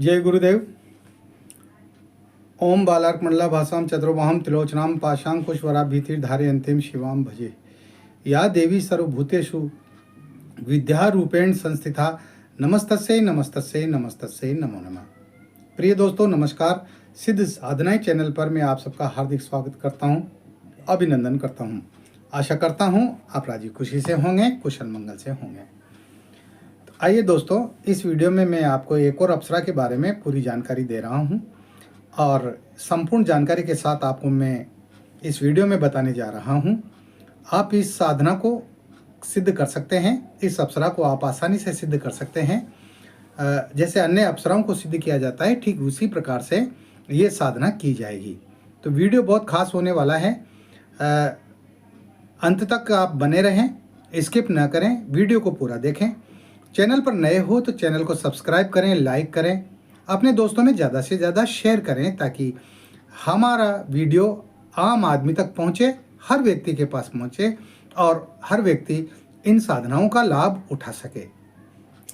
जय गुरुदेव। ओम बालार्कमंडला भासाम चतुर्बाहम त्रिलोचनाम पाशां कुशवराभीतिर्धारयन्तीं शिवाम भजे। या देवी सर्वभूतेषु विद्यारूपेण संस्थिता नमस्तस्यै नमस्तस्यै नमस्तस्यै नमो नमः। प्रिय दोस्तों नमस्कार। सिद्ध साधनाएं चैनल पर मैं आप सबका हार्दिक स्वागत करता हूं, अभिनंदन करता हूं। आशा करता हूं आप राजी खुशी से होंगे, कुशल मंगल से होंगे। तो आइए दोस्तों, इस वीडियो में मैं आपको एक और अप्सरा के बारे में पूरी जानकारी दे रहा हूं और संपूर्ण जानकारी के साथ आपको मैं इस वीडियो में बताने जा रहा हूं। आप इस साधना को सिद्ध कर सकते हैं, इस अप्सरा को आप आसानी से सिद्ध कर सकते हैं। जैसे अन्य अप्सराओं को सिद्ध किया जाता है, ठीक उसी प्रकार से ये साधना की जाएगी। तो वीडियो बहुत खास होने वाला है, अंत तक आप बने रहें, स्किप ना करें, वीडियो को पूरा देखें। चैनल पर नए हो तो चैनल को सब्सक्राइब करें, लाइक करें, अपने दोस्तों में ज़्यादा से ज़्यादा शेयर करें ताकि हमारा वीडियो आम आदमी तक पहुँचे, हर व्यक्ति के पास पहुँचे और हर व्यक्ति इन साधनाओं का लाभ उठा सके।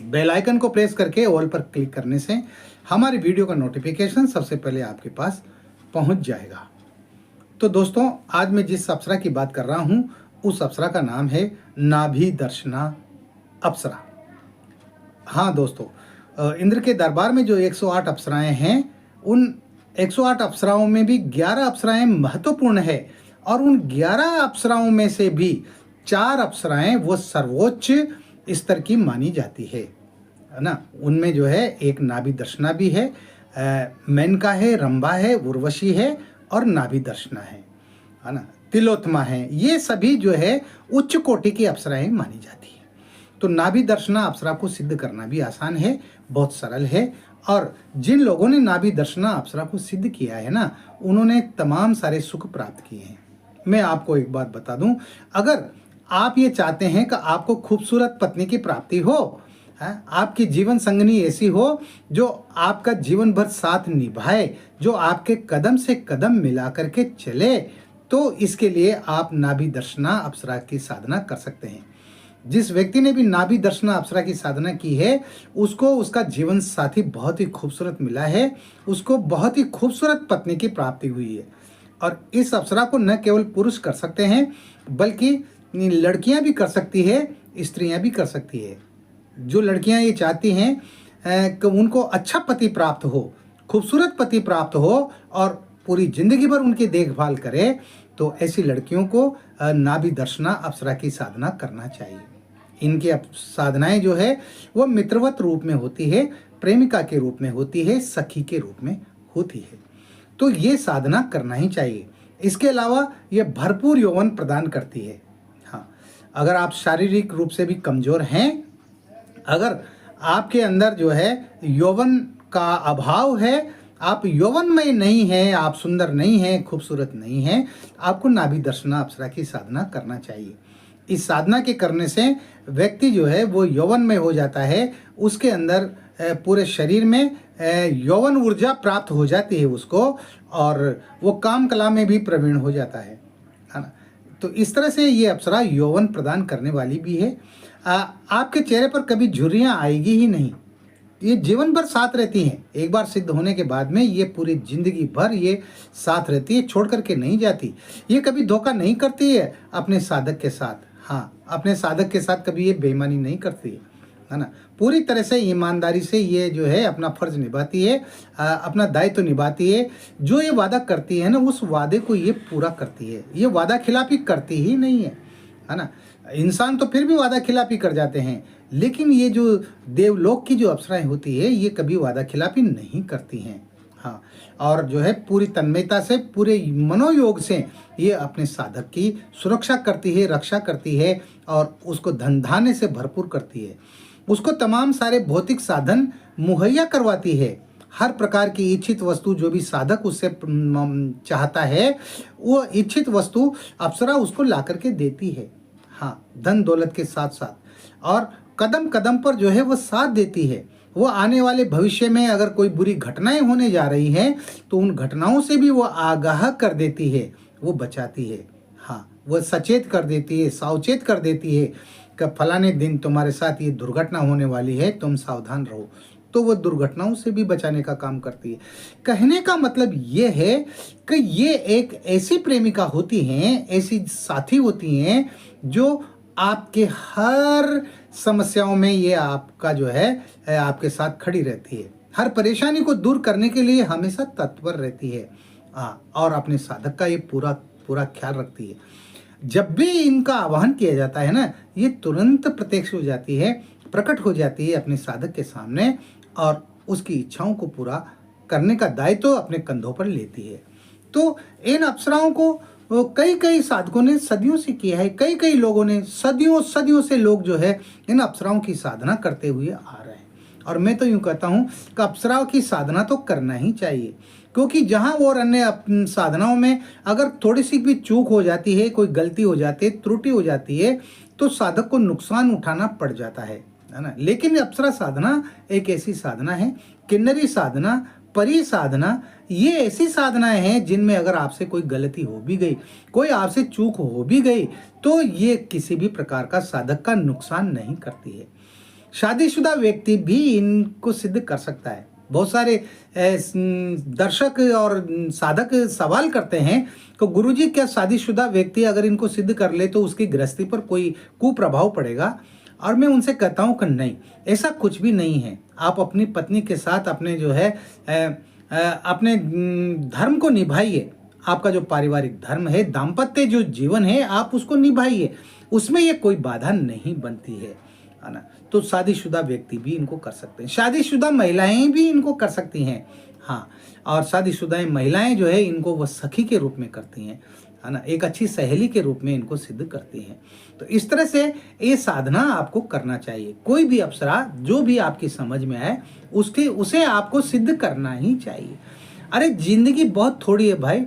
बेल आइकन को प्रेस करके ऑल पर क्लिक करने से हमारी वीडियो का नोटिफिकेशन सबसे पहले आपके पास पहुँच जाएगा। तो दोस्तों, आज मैं जिस अप्सरा की बात कर रहा हूँ उस अप्सरा का नाम है नाभि दर्शना अप्सरा। हाँ दोस्तों, इंद्र के दरबार में जो 108 अप्सराएं हैं, उन 108 अप्सराओं में भी 11 अप्सराएं महत्वपूर्ण है और उन 11 अप्सराओं में से भी 4 अप्सराएं वो सर्वोच्च स्तर की मानी जाती है ना। उनमें जो है एक नाभि दर्शना भी है, मेनका है, रंभा है, उर्वशी है और नाभि दर्शना है ना, तिलोत्तमा है। ये सभी जो है उच्च कोटि की अप्सराएं मानी जाती है। तो नाभि दर्शना अप्सरा को सिद्ध करना भी आसान है, बहुत सरल है। और जिन लोगों ने नाभि दर्शना अप्सरा को सिद्ध किया है ना, उन्होंने तमाम सारे सुख प्राप्त किए हैं। मैं आपको एक बात बता दूं, अगर आप ये चाहते हैं कि आपको खूबसूरत पत्नी की प्राप्ति हो, आपकी जीवन संगनी ऐसी हो जो आपका जीवन भर साथ निभाए, जो आपके कदम से कदम मिला करके चले, तो इसके लिए आप नाभि दर्शना अप्सरा की साधना कर सकते हैं। जिस व्यक्ति ने भी नाभि दर्शना अप्सरा की साधना की है, उसको उसका जीवन साथी बहुत ही खूबसूरत मिला है, उसको बहुत ही खूबसूरत पत्नी की प्राप्ति हुई है। और इस अप्सरा को न केवल पुरुष कर सकते हैं बल्कि लड़कियां भी कर सकती है, स्त्रियां भी कर सकती है। जो लड़कियां ये चाहती हैं कि उनको अच्छा पति प्राप्त हो, खूबसूरत पति प्राप्त हो और पूरी जिंदगी भर उनकी देखभाल करे, तो ऐसी लड़कियों को नाभि दर्शना अप्सरा की साधना करना चाहिए। इनकी साधनाएं जो है वो मित्रवत रूप में होती है, प्रेमिका के रूप में होती है, सखी के रूप में होती है। तो ये साधना करना ही चाहिए। इसके अलावा ये भरपूर यौवन प्रदान करती है। हाँ, अगर आप शारीरिक रूप से भी कमजोर हैं, अगर आपके अंदर जो है यौवन का अभाव है, आप यौवनमय नहीं हैं, आप सुंदर नहीं हैं, खूबसूरत नहीं हैं, आपको नाभि दर्शना अप्सरा की साधना करना चाहिए। इस साधना के करने से व्यक्ति जो है वो यौवनमय हो जाता है, उसके अंदर पूरे शरीर में यौवन ऊर्जा प्राप्त हो जाती है उसको, और वो काम कला में भी प्रवीण हो जाता है ना। तो इस तरह से ये अप्सरा यौवन प्रदान करने वाली भी है। आपके चेहरे पर कभी झुर्रियाँ आएगी ही नहीं, ये जीवन भर साथ रहती हैं। एक बार सिद्ध होने के बाद में ये पूरी जिंदगी भर ये साथ रहती है, छोड़ करके नहीं जाती। ये कभी धोखा नहीं करती है अपने साधक के साथ। हाँ, अपने साधक के साथ कभी ये बेईमानी नहीं करती है ना। पूरी तरह से ईमानदारी से ये जो है अपना फर्ज निभाती है, अपना दायित्व निभाती है। जो ये वादा करती है ना, उस वादे को ये पूरा करती है। ये वादा खिलाफी करती ही नहीं है ना। इंसान तो फिर भी वादा खिलाफी कर जाते हैं, लेकिन ये जो देवलोक की जो अप्सराएं होती है ये कभी वादा खिलाफी नहीं करती हैं। हाँ, और जो है पूरी तन्मयता से, पूरे मनोयोग से ये अपने साधक की सुरक्षा करती है, रक्षा करती है और उसको धन धान्य से भरपूर करती है। उसको तमाम सारे भौतिक साधन मुहैया करवाती है। हर प्रकार की इच्छित वस्तु जो भी साधक उससे चाहता है, वो इच्छित वस्तु अप्सरा उसको ला करके देती है। हाँ, धन दौलत के साथ साथ, और कदम कदम पर जो है वो साथ देती है। वो आने वाले भविष्य में अगर कोई बुरी घटनाएं होने जा रही हैं तो उन घटनाओं से भी वो आगाह कर देती है, वो बचाती है। हाँ, वो सचेत कर देती है, सावचेत कर देती है कि फलाने दिन तुम्हारे साथ ये दुर्घटना होने वाली है, तुम सावधान रहो। तो वो दुर्घटनाओं से भी बचाने का काम करती है। कहने का मतलब ये है कि ये एक ऐसी प्रेमिका होती हैं, ऐसी साथी होती हैं जो आपके हर समस्याओं में ये आपका जो है आपके साथ खड़ी रहती है, हर परेशानी को दूर करने के लिए हमेशा तत्पर रहती है। और अपने साधक का ये पूरा पूरा ख्याल रखती है। जब भी इनका आह्वान किया जाता है ना, ये तुरंत प्रत्यक्ष हो जाती है, प्रकट हो जाती है अपने साधक के सामने और उसकी इच्छाओं को पूरा करने का दायित्व तो अपने कंधों पर लेती है। तो इन अप्सराओं को कई कई साधकों ने सदियों से किया है, कई कई लोगों ने सदियों सदियों से लोग जो है इन अप्सराओं की साधना करते हुए आ रहे हैं। और मैं तो यूँ कहता हूँ कि अप्सराओं की साधना तो करना ही चाहिए, क्योंकि जहाँ और अन्य साधनाओं में अगर थोड़ी सी भी चूक हो जाती है, कोई गलती हो जाती है, त्रुटि हो जाती है, तो साधक को नुकसान उठाना पड़ जाता है ना। लेकिन अप्सरा साधना एक ऐसी साधना है, किन्नरी साधना, परी साधना, ये ऐसी साधनाएं हैं जिनमें अगर आपसे कोई गलती हो भी गई, कोई आपसे चूक हो भी गई, तो ये किसी भी प्रकार का साधक का नुकसान नहीं करती है। शादीशुदा व्यक्ति भी इनको सिद्ध कर सकता है। बहुत सारे दर्शक और साधक सवाल करते हैं कि गुरुजी क्या शादीशुदा व्यक्ति अगर इनको सिद्ध कर ले तो उसकी गृहस्थी पर कोई कुप्रभाव पड़ेगा? और मैं उनसे कहता हूं कि नहीं, ऐसा कुछ भी नहीं है। आप अपनी पत्नी के साथ अपने जो है अपने धर्म को निभाइए। आपका जो पारिवारिक धर्म है, दाम्पत्य जो जीवन है, आप उसको निभाइए, उसमें ये कोई बाधा नहीं बनती है ना। तो शादीशुदा व्यक्ति भी इनको कर सकते हैं, शादीशुदा महिलाएं भी इनको कर सकती हैं। हाँ, और शादीशुदा महिलाएं जो है इनको वह सखी के रूप में करती हैं, है ना, एक अच्छी सहेली के रूप में इनको सिद्ध करती हैं। तो इस तरह से ये साधना आपको करना चाहिए। कोई भी अप्सरा जो भी आपकी समझ में आए उसे आपको सिद्ध करना ही चाहिए। अरे जिंदगी बहुत थोड़ी है भाई,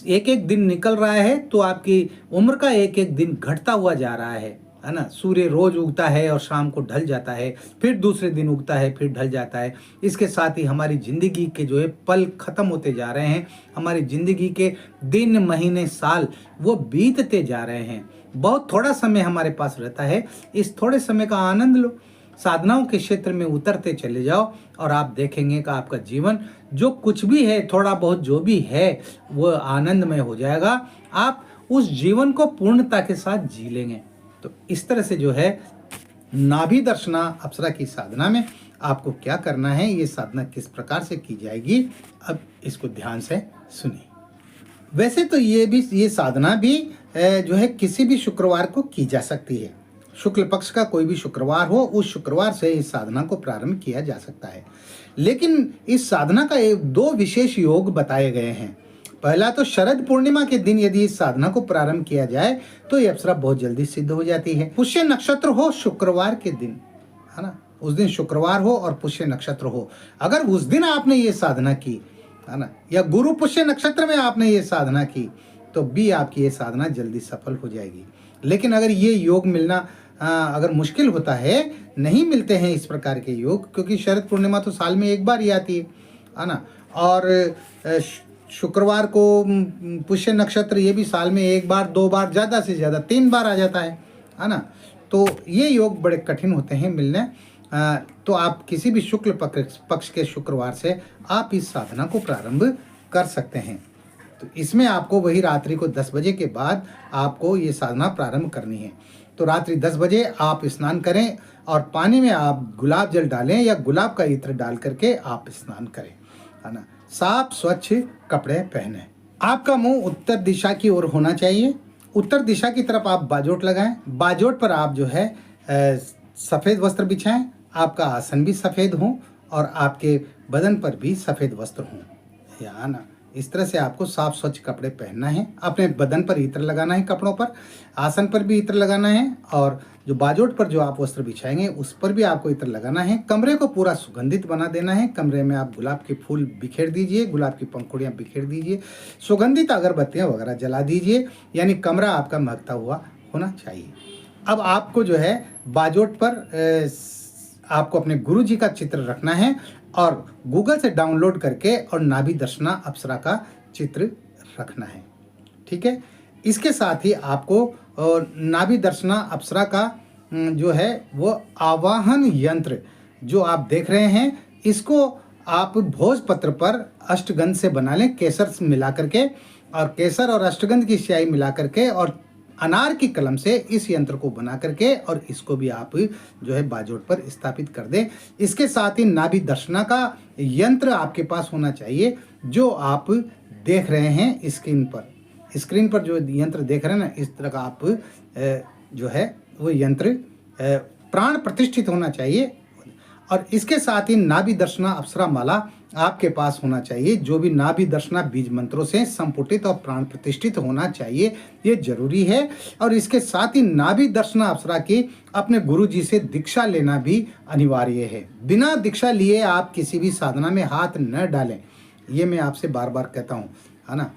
एक एक दिन निकल रहा है तो आपकी उम्र का एक एक दिन घटता हुआ जा रहा है ना। सूर्य रोज उगता है और शाम को ढल जाता है, फिर दूसरे दिन उगता है, फिर ढल जाता है। इसके साथ ही हमारी जिंदगी के जो है पल खत्म होते जा रहे हैं, हमारी जिंदगी के दिन, महीने, साल वो बीतते जा रहे हैं। बहुत थोड़ा समय हमारे पास रहता है, इस थोड़े समय का आनंद लो, साधनाओं के क्षेत्र में उतरते चले जाओ और आप देखेंगे कि आपका जीवन जो कुछ भी है, थोड़ा बहुत जो भी है, वो आनंदमय हो जाएगा। आप उस जीवन को पूर्णता के साथ जी लेंगे। तो इस तरह से जो है नाभि दर्शना अप्सरा की साधना में आपको क्या करना है, ये साधना किस प्रकार से की जाएगी, अब इसको ध्यान से सुनिए। वैसे तो ये साधना भी जो है किसी भी शुक्रवार को की जा सकती है। शुक्ल पक्ष का कोई भी शुक्रवार हो, उस शुक्रवार से इस साधना को प्रारंभ किया जा सकता है। लेकिन इस साधना का दो विशेष योग बताए गए हैं। पहला तो शरद पूर्णिमा के दिन यदि इस साधना को प्रारंभ किया जाए तो ये अप्सरा बहुत जल्दी सिद्ध हो जाती है। पुष्य नक्षत्र हो शुक्रवार के दिन, है ना, उस दिन शुक्रवार हो और पुष्य नक्षत्र हो, अगर उस दिन आपने ये साधना की, है ना, या गुरु पुष्य नक्षत्र में आपने ये साधना की, तो भी आपकी ये साधना जल्दी सफल हो जाएगी। लेकिन अगर ये योग मिलना अगर मुश्किल होता है, नहीं मिलते हैं इस प्रकार के योग, क्योंकि शरद पूर्णिमा तो साल में एक बार ही आती है ना, और शुक्रवार को पुष्य नक्षत्र ये भी साल में एक बार, दो बार, ज़्यादा से ज़्यादा 3 बार आ जाता है ना। तो ये योग बड़े कठिन होते हैं मिलने। तो आप किसी भी शुक्ल पक्ष के शुक्रवार से आप इस साधना को प्रारंभ कर सकते हैं। तो इसमें आपको वही रात्रि को 10 बजे के बाद आपको ये साधना प्रारंभ करनी है। तो रात्रि 10 बजे आप स्नान करें और पानी में आप गुलाब जल डालें या गुलाब का इत्र डाल करके आप स्नान करें, है ना। साफ स्वच्छ कपड़े पहने, आपका मुंह उत्तर दिशा की ओर होना चाहिए। उत्तर दिशा की तरफ आप बाजोट लगाएं, बाजोट पर आप जो है सफ़ेद वस्त्र बिछाएं, आपका आसन भी सफ़ेद हो और आपके बदन पर भी सफ़ेद वस्त्र हों, या ना। इस तरह से आपको साफ स्वच्छ कपड़े पहनना है, अपने बदन पर इत्र लगाना है, कपड़ों पर, आसन पर भी इत्र लगाना है, और जो बाजोट पर जो आप वस्त्र बिछाएंगे उस पर भी आपको इत्र लगाना है। कमरे को पूरा सुगंधित बना देना है। कमरे में आप गुलाब के फूल बिखेर दीजिए, गुलाब की पंखुड़ियाँ बिखेर दीजिए, सुगंधित अगरबत्तियाँ वगैरह जला दीजिए, यानी कमरा आपका महकता हुआ होना चाहिए। अब आपको जो है बाजोट पर आपको अपने गुरु जी का चित्र रखना है और गूगल से डाउनलोड करके और नाभि दर्शना अप्सरा का चित्र रखना है, ठीक है। इसके साथ ही आपको नाभि दर्शना अप्सरा का जो है वो आवाहन यंत्र जो आप देख रहे हैं, इसको आप भोजपत्र पर अष्टगंध से बना लें, केसर मिला करके, और केसर और अष्टगंध की स्याही मिला करके और अनार की कलम से इस यंत्र को बना करके और इसको भी आप जो है बाजोट पर स्थापित कर दें। इसके साथ ही नाभि दर्शना का यंत्र आपके पास होना चाहिए, जो आप देख रहे हैं स्क्रीन पर जो यंत्र देख रहे हैं ना, इस तरह का आप जो है वो यंत्र प्राण प्रतिष्ठित होना चाहिए। और इसके साथ ही नाभि दर्शना अप्सरा माला आपके पास होना चाहिए, जो भी नाभि दर्शना बीज मंत्रों से संपुटित और प्राण प्रतिष्ठित होना चाहिए, ये जरूरी है। और इसके साथ ही नाभि दर्शना अप्सरा की अपने गुरु जी से दीक्षा लेना भी अनिवार्य है। बिना दीक्षा लिए आप किसी भी साधना में हाथ न डालें, ये मैं आपसे बार बार कहता हूँ, है ना।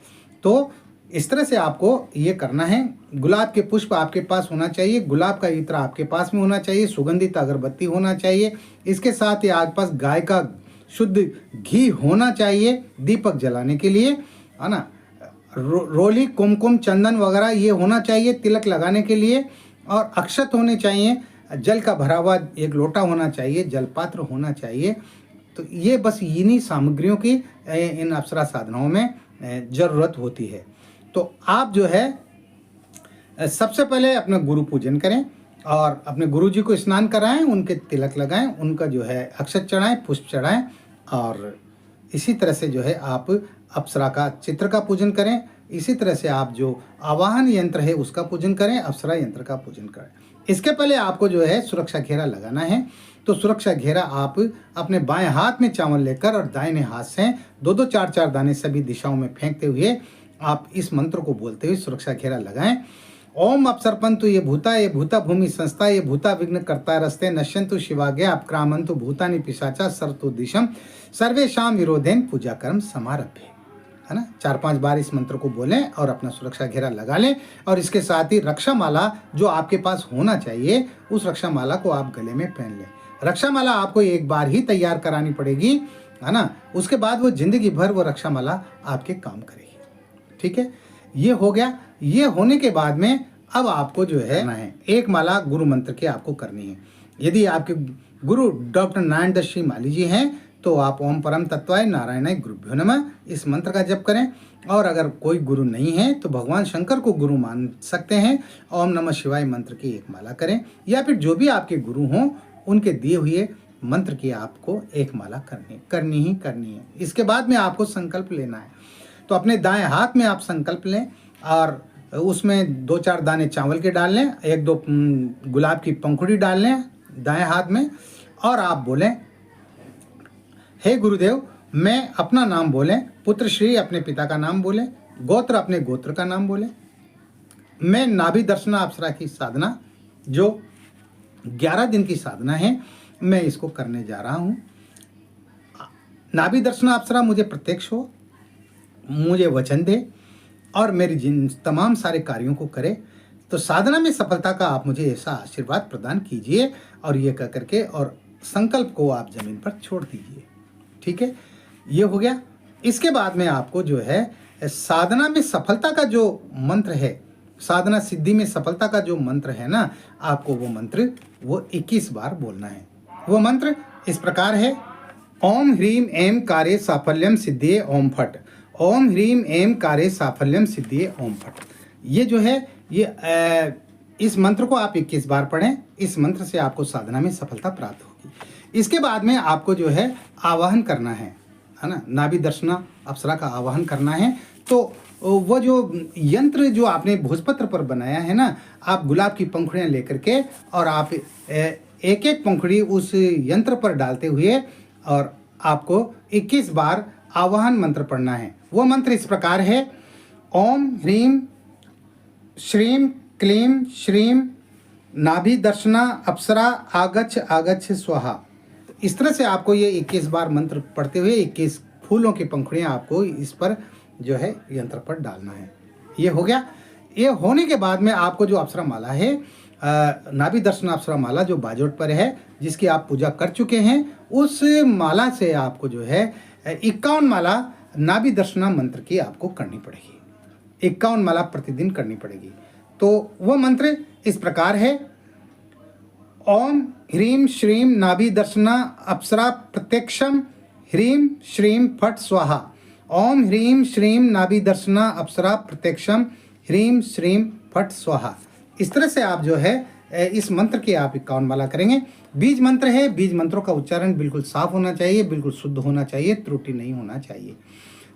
तो इस तरह से आपको ये करना है। गुलाब के पुष्प आपके पास होना चाहिए, गुलाब का इत्र आपके पास में होना चाहिए, सुगंधित अगरबत्ती होना चाहिए। इसके साथ ही आपके पास गाय का शुद्ध घी होना चाहिए दीपक जलाने के लिए, है ना। रोली, कुमकुम, चंदन वगैरह ये होना चाहिए तिलक लगाने के लिए। और अक्षत होने चाहिए, जल का भरा हुआ एक लोटा होना चाहिए, जलपात्र होना चाहिए। तो ये बस इन्हीं सामग्रियों की इन अप्सरा साधनाओं में ज़रूरत होती है। तो आप जो है सबसे पहले अपना गुरु पूजन करें और अपने गुरु जी को स्नान कराएं, उनके तिलक लगाएं, उनका जो है अक्षत चढ़ाएं, पुष्प चढ़ाएं। और इसी तरह से जो है आप अप्सरा का चित्र का पूजन करें। इसी तरह से आप जो आवाहन यंत्र है उसका पूजन करें, अप्सरा यंत्र का पूजन करें। इसके पहले आपको जो है सुरक्षा घेरा लगाना है। तो सुरक्षा घेरा आप अपने बाएं हाथ में चावल लेकर और दाहिने हाथ से 2-2, 4-4 दाने सभी दिशाओं में फेंकते हुए आप इस मंत्र को बोलते हुए सुरक्षा घेरा लगाएं। ओम अपसर्पंतु ये भूता भूमि संस्था ये भूता विघ्न करता रस्ते नश्यंतु शिवाज्ञा अपक्रामंतु भूतानि पिशाचा सरतु दिशम सर्वेशाम विरोधेन पूजा कर्म समारभ्य, है ना। 4-5 बार इस मंत्र को बोलें और अपना सुरक्षा घेरा लगा लें। और इसके साथ ही रक्षा माला जो आपके पास होना चाहिए, उस रक्षा माला को आप गले में पहन लें। रक्षा माला आपको एक बार ही तैयार करानी पड़ेगी, है ना। उसके बाद वो जिंदगी भर वो रक्षा माला आपके काम करेगी, ठीक है। ये हो गया। ये होने के बाद में अब आपको जो है एक माला गुरु मंत्र की आपको करनी है। यदि आपके गुरु डॉक्टर नारायण दत्त श्री माली जी हैं तो आप ओम परम तत्वाय नारायणाय गुरुभ्यो नमः इस मंत्र का जप करें। और अगर कोई गुरु नहीं है तो भगवान शंकर को गुरु मान सकते हैं, ओम नमः शिवाय मंत्र की एक माला करें, या फिर जो भी आपके गुरु हों उनके दिए हुए मंत्र की आपको एक माला करनी है। इसके बाद में आपको संकल्प लेना है। तो अपने दाएं हाथ में आप संकल्प लें और उसमें 2-4 दाने चावल के डाल लें, 1-2 गुलाब की पंखुड़ी डाल लें दाएं हाथ में। और आप बोलें, हे गुरुदेव, मैं अपना नाम बोलें, पुत्र श्री अपने पिता का नाम बोलें, गोत्र अपने गोत्र का नाम बोलें। मैं नाभि दर्शना अप्सरा की साधना जो 11 दिन की साधना है, मैं इसको करने जा रहा हूँ। नाभि दर्शना अप्सरा मुझे प्रत्यक्ष हो, मुझे वचन दे और मेरी जिन तमाम सारे कार्यों को करे। तो साधना में सफलता का आप मुझे ऐसा आशीर्वाद प्रदान कीजिए। और ये कह करके और संकल्प को आप जमीन पर छोड़ दीजिए, ठीक है। ये हो गया। इसके बाद में आपको जो है साधना में सफलता का जो मंत्र है, साधना सिद्धि में सफलता का जो मंत्र है ना, आपको वो मंत्र 21 बार बोलना है। वो मंत्र इस प्रकार है, ओम ह्रीम एम कार्य साफल्यम सिद्धिये ओम फट। ओम ह्रीम एम कार्य साफल्यम सिद्धिये ओम फट। ये जो है ये इस मंत्र को आप 21 बार पढ़ें। इस मंत्र से आपको साधना में सफलता प्राप्त होगी। इसके बाद में आपको जो है आवाहन करना है ना, नाभि दर्शना अप्सरा का आवाहन करना है। तो वो जो यंत्र जो आपने भोजपत्र पर बनाया है ना, आप गुलाब की पंखुड़ियाँ लेकर के और आप एक एक पंखुड़ी उस यंत्र पर डालते हुए और आपको 21 बार आवाहन मंत्र पढ़ना है। वो मंत्र इस प्रकार है, ओम ह्रीम श्रीम क्लीम श्रीम नाभि दर्शना अप्सरा आगच्छ आगच्छ स्वाहा। इस तरह से आपको ये 21 बार मंत्र पढ़ते हुए 21 फूलों की पंखुड़ियाँ आपको इस पर जो है यंत्र पर डालना है। ये हो गया। ये होने के बाद में आपको जो अप्सरा माला है, नाभि दर्शना अप्सरा माला जो बाजोट पर है, जिसकी आप पूजा कर चुके हैं, उस माला से आपको जो है 51 माला नाभि दर्शना मंत्र की आपको करनी पड़ेगी। 51 माला प्रतिदिन करनी पड़ेगी। तो वह मंत्र इस प्रकार है, ओम ह्रीं श्रीं नाभि दर्शना अप्सरा प्रत्यक्षम ह्रीं श्रीं फट स्वाहा। ओम ह्रीं श्रीं नाभि दर्शना अप्सरा प्रत्यक्षम ह्रीं श्रीं फट स्वाहा। इस तरह से आप जो है इस मंत्र की आप 51 माला करेंगे। बीज मंत्र है, बीज मंत्रों का उच्चारण बिल्कुल साफ होना चाहिए, बिल्कुल शुद्ध होना चाहिए, त्रुटि नहीं होना चाहिए।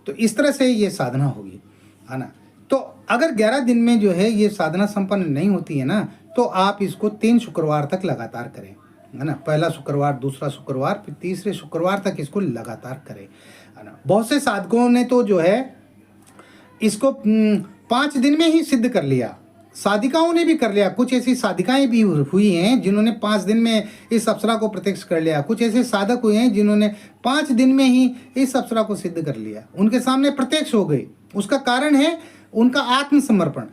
तो इस तरह से ये साधना होगी, है ना। तो अगर 11 दिन में जो है ये साधना संपन्न नहीं होती है ना, तो आप इसको 3 शुक्रवार तक लगातार करें, है ना। पहला शुक्रवार, दूसरा शुक्रवार, फिर तीसरे शुक्रवार तक इसको लगातार करें, है ना। बहुत से साधकों ने तो जो है इसको 5 दिन में ही सिद्ध कर लिया, साधिकाओं ने भी कर लिया। कुछ ऐसी साधिकाएं भी हुई हैं जिन्होंने 5 दिन में इस अप्सरा को प्रत्यक्ष कर लिया। कुछ ऐसे साधक हुए हैं जिन्होंने 5 दिन में ही इस अप्सरा को सिद्ध कर लिया, उनके सामने प्रत्यक्ष हो गई। उसका कारण है उनका आत्मसमर्पण।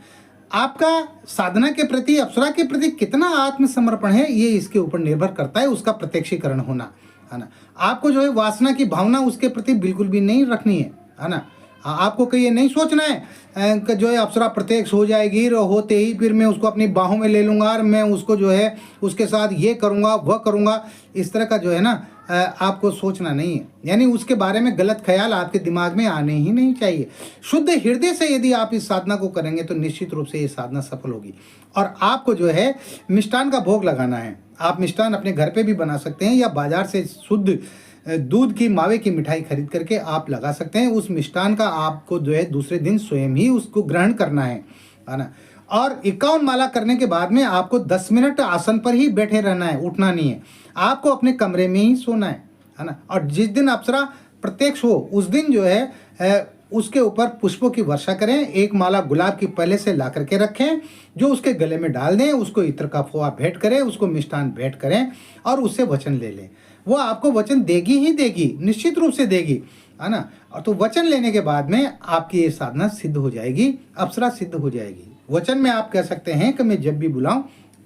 आपका साधना के प्रति, अप्सरा के प्रति कितना आत्मसमर्पण है, ये इसके ऊपर निर्भर करता है, उसका प्रत्यक्षीकरण होना, है ना। आपको जो है वासना की भावना उसके प्रति बिल्कुल भी नहीं रखनी है ना। आपको कहीं ये नहीं सोचना है कि जो है अप्सरा प्रत्यक्ष हो जाएगी और होते ही फिर मैं उसको अपनी बाहों में ले लूँगा और मैं उसको जो है उसके साथ ये करूँगा वह करूँगा। इस तरह का जो है ना आपको सोचना नहीं है, यानी उसके बारे में गलत ख्याल आपके दिमाग में आने ही नहीं चाहिए। शुद्ध हृदय से यदि आप इस साधना को करेंगे तो निश्चित रूप से ये साधना सफल होगी। और आपको जो है मिष्ठान का भोग लगाना है। आप मिष्ठान अपने घर पे भी बना सकते हैं या बाजार से शुद्ध दूध की मावे की मिठाई खरीद करके आप लगा सकते हैं। उस मिष्ठान का आपको जो है दूसरे दिन स्वयं ही उसको ग्रहण करना है ना। और 51 माला करने के बाद में आपको 10 मिनट आसन पर ही बैठे रहना है, उठना नहीं है। आपको अपने कमरे में ही सोना है ना। और जिस दिन अप्सरा प्रत्यक्ष हो उस दिन जो है उसके ऊपर पुष्पों की वर्षा करें। 1 माला गुलाब की पहले से ला करके रखें, जो उसके गले में डाल दें, उसको इत्र का फोआ भेंट करें, उसको मिष्ठान भेंट करें और उससे वचन ले लें। वो आपको वचन देगी ही देगी, निश्चित रूप से देगी, है ना। और तो वचन लेने के बाद में आपकी ये साधना सिद्ध हो जाएगी, अप्सरा सिद्ध हो जाएगी। वचन में आप कह सकते हैं कि मैं जब भी बुलाऊं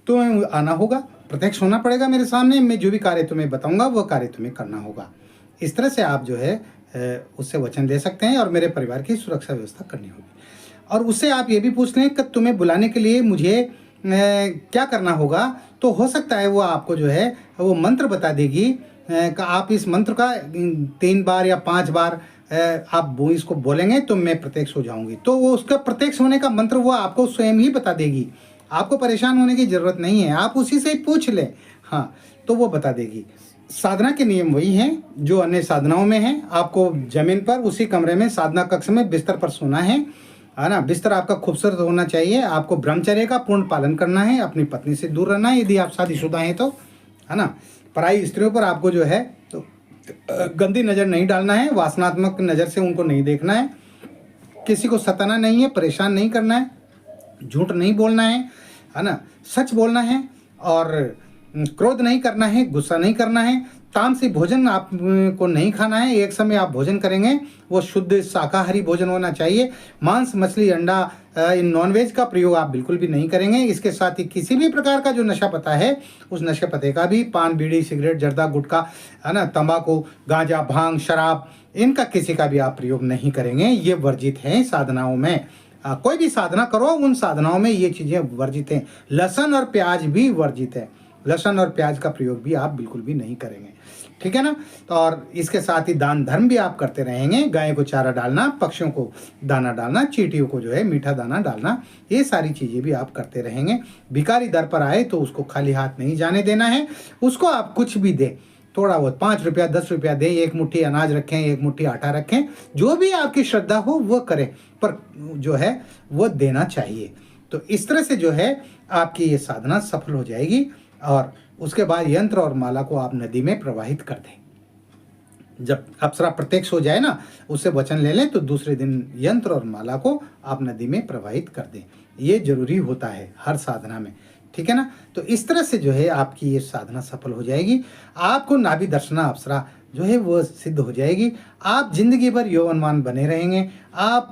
तो आना होगा, प्रत्यक्ष होना पड़ेगा मेरे सामने, मैं जो भी कार्य तुम्हें बताऊंगा वो कार्य तुम्हें करना होगा। इस तरह से आप जो है उससे वचन ले सकते हैं और मेरे परिवार की सुरक्षा व्यवस्था करनी होगी। और उससे आप ये भी पूछ लें कि तुम्हें बुलाने के लिए मुझे क्या करना होगा, तो हो सकता है वो आपको जो है वो मंत्र बता देगी कि आप इस मंत्र का 3 बार या 5 बार आप वो इसको बोलेंगे तो मैं प्रत्यक्ष हो जाऊंगी। तो वो उसका प्रत्यक्ष होने का मंत्र वो आपको स्वयं ही बता देगी, आपको परेशान होने की ज़रूरत नहीं है, आप उसी से ही पूछ लें, हाँ, तो वो बता देगी। साधना के नियम वही हैं जो अन्य साधनाओं में हैं। आपको जमीन पर उसी कमरे में साधना कक्ष में बिस्तर पर सोना है ना। बिस्तर आपका खूबसूरत होना चाहिए। आपको ब्रह्मचर्य का पूर्ण पालन करना है, अपनी पत्नी से दूर रहना है यदि आप शादीशुदा हैं तो, है ना। पराई स्त्रियों पर आपको जो है तो गंदी नज़र नहीं डालना है, वासनात्मक नज़र से उनको नहीं देखना है, किसी को सताना नहीं है, परेशान नहीं करना है, झूठ नहीं बोलना है ना, सच बोलना है और क्रोध नहीं करना है, गुस्सा नहीं करना है। तामसी भोजन आपको नहीं खाना है। एक समय आप भोजन करेंगे वो शुद्ध शाकाहारी भोजन होना चाहिए। मांस, मछली, अंडा, इन नॉनवेज का प्रयोग आप बिल्कुल भी नहीं करेंगे। इसके साथ ही किसी भी प्रकार का जो नशा पता है उस नशे पते का भी, पान, बीड़ी, सिगरेट, जर्दा, गुटखा, है ना, तंबाकू, गांजा, भांग, शराब, इनका किसी का भी आप प्रयोग नहीं करेंगे। ये वर्जित हैं साधनाओं में। कोई भी साधना करो उन साधनाओं में ये चीज़ें वर्जित हैं। लहसुन और प्याज भी वर्जित है, लहसुन और प्याज का प्रयोग भी आप बिल्कुल भी नहीं करेंगे, ठीक है ना। तो और इसके साथ ही दान धर्म भी आप करते रहेंगे। गाय को चारा डालना, पक्षियों को दाना डालना, चींटियों को जो है मीठा दाना डालना, ये सारी चीज़ें भी आप करते रहेंगे। भिखारी दर पर आए तो उसको खाली हाथ नहीं जाने देना है, उसको आप कुछ भी दें, थोड़ा बहुत 5 रुपया 10 रुपया दें, 1 मुट्ठी अनाज रखें, 1 मुट्ठी आटा रखें, जो भी आपकी श्रद्धा हो वो करें, पर जो है वो देना चाहिए। तो इस तरह से जो है आपकी ये साधना सफल हो जाएगी। और उसके बाद यंत्र और माला को आप नदी में प्रवाहित कर दें। जब अप्सरा प्रत्यक्ष हो जाए ना, उससे वचन ले लें तो दूसरे दिन यंत्र और माला को आप नदी में प्रवाहित कर दें। ये जरूरी होता है हर साधना में, ठीक है ना। तो इस तरह से जो है आपकी ये साधना सफल हो जाएगी। आपको नाभि दर्शना अप्सरा जो है वो सिद्ध हो जाएगी। आप जिंदगी भर यौवनवान बने रहेंगे। आप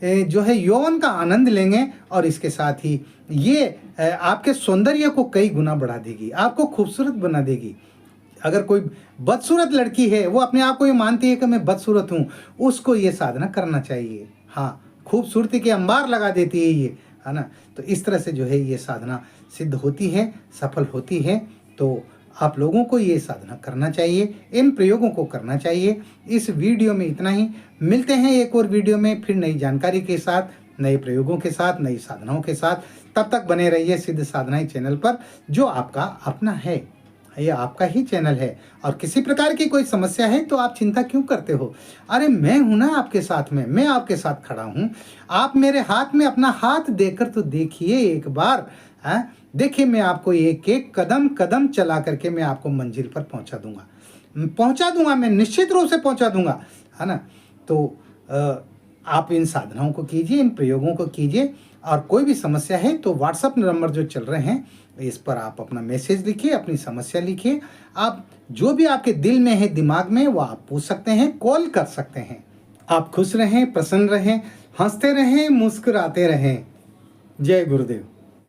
जो है यौवन का आनंद लेंगे और इसके साथ ही ये आपके सौंदर्य को कई गुना बढ़ा देगी, आपको खूबसूरत बना देगी। अगर कोई बदसूरत लड़की है, वो अपने आप को ये मानती है कि मैं बदसूरत हूँ, उसको ये साधना करना चाहिए। हाँ, खूबसूरती के अंबार लगा देती है ये, है ना। तो इस तरह से जो है ये साधना सिद्ध होती है, सफल होती है। तो आप लोगों को ये साधना करना चाहिए, इन प्रयोगों को करना चाहिए। इस वीडियो में इतना ही। मिलते हैं एक और वीडियो में फिर नई जानकारी के साथ, नए प्रयोगों के साथ, नई साधनाओं के साथ। तब तक बने रहिए सिद्ध साधनाएं चैनल पर, जो आपका अपना है, ये आपका ही चैनल है। और किसी प्रकार की कोई समस्या है तो आप चिंता क्यों करते हो? अरे मैं हूं ना आपके साथ में, मैं आपके साथ खड़ा हूं। आप मेरे हाथ में अपना हाथ देकर तो देखिए एक बार। देखिए, मैं आपको एक एक कदम कदम चला करके मैं आपको मंजिल पर पहुंचा दूंगा, मैं निश्चित रूप से पहुंचा दूंगा, है ना। तो आप इन साधनाओं को कीजिए, इन प्रयोगों को कीजिए। और कोई भी समस्या है तो व्हाट्सएप नंबर जो चल रहे हैं, इस पर आप अपना मैसेज लिखिए, अपनी समस्या लिखिए। आप जो भी आपके दिल में है, दिमाग में, वो आप पूछ सकते हैं, कॉल कर सकते हैं। आप खुश रहें, प्रसन्न रहें, हंसते रहें, मुस्कुराते रहें। जय गुरुदेव।